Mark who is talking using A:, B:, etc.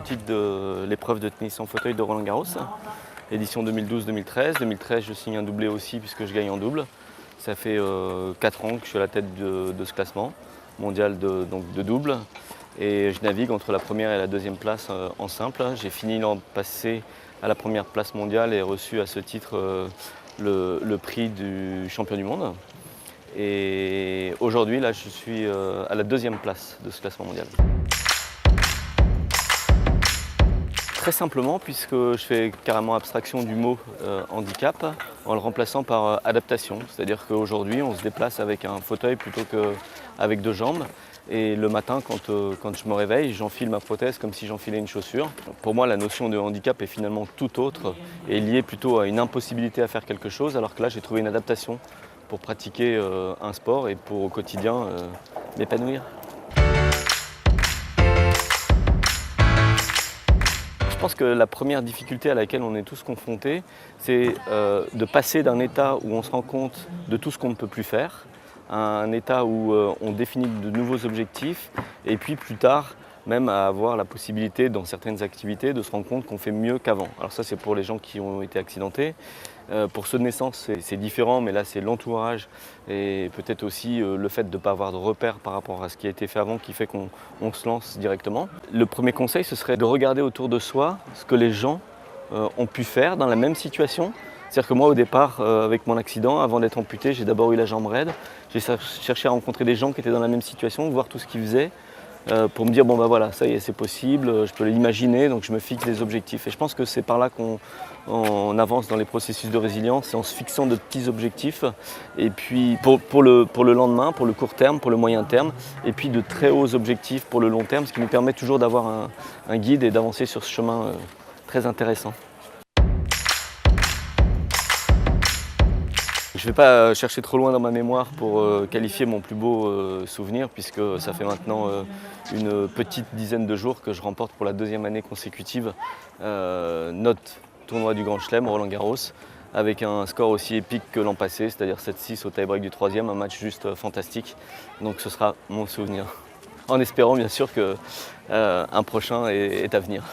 A: du titre de l'épreuve de tennis en fauteuil de Roland-Garros, édition 2012-2013. 2013, je signe un doublé aussi puisque je gagne en double. Ça fait 4 ans que je suis à la tête de ce classement mondial de double. Et je navigue entre la première et la deuxième place en simple. J'ai fini l'an passé à la première place mondiale et reçu à ce titre le prix du champion du monde. Et aujourd'hui, là, je suis à la deuxième place de ce classement mondial. Très simplement, puisque je fais carrément abstraction du mot handicap en le remplaçant par adaptation. C'est-à-dire qu'aujourd'hui, on se déplace avec un fauteuil plutôt qu'avec 2 jambes. Et le matin, quand je me réveille, j'enfile ma prothèse comme si j'enfilais une chaussure. Pour moi, la notion de handicap est finalement tout autre et liée plutôt à une impossibilité à faire quelque chose, alors que là, j'ai trouvé une adaptation pour pratiquer un sport et pour au quotidien m'épanouir. Je pense que la première difficulté à laquelle on est tous confrontés, c'est de passer d'un état où on se rend compte de tout ce qu'on ne peut plus faire, à un état où on définit de nouveaux objectifs et puis plus tard, même à avoir la possibilité dans certaines activités de se rendre compte qu'on fait mieux qu'avant. Alors ça, c'est pour les gens qui ont été accidentés. Pour ceux de naissance, c'est différent, mais là c'est l'entourage et peut-être aussi le fait de ne pas avoir de repères par rapport à ce qui a été fait avant qui fait qu'on se lance directement. Le premier conseil, ce serait de regarder autour de soi ce que les gens ont pu faire dans la même situation. C'est-à-dire que moi au départ, avec mon accident, avant d'être amputé, j'ai d'abord eu la jambe raide. J'ai cherché à rencontrer des gens qui étaient dans la même situation, voir tout ce qu'ils faisaient. Pour me dire, bon ben voilà, ça y est, c'est possible, je peux l'imaginer, donc je me fixe des objectifs. Et je pense que c'est par là qu'on avance dans les processus de résilience, c'est en se fixant de petits objectifs, et puis pour le lendemain, pour le court terme, pour le moyen terme, et puis de très hauts objectifs pour le long terme, ce qui nous permet toujours d'avoir un guide et d'avancer sur ce chemin très intéressant. Je ne vais pas chercher trop loin dans ma mémoire pour qualifier mon plus beau souvenir, puisque ça fait maintenant une petite dizaine de jours que je remporte pour la 2e année consécutive notre tournoi du Grand Chelem, Roland-Garros, avec un score aussi épique que l'an passé, c'est-à-dire 7-6 au tie-break du 3e, un match juste fantastique. Donc ce sera mon souvenir, en espérant bien sûr qu'un prochain est à venir.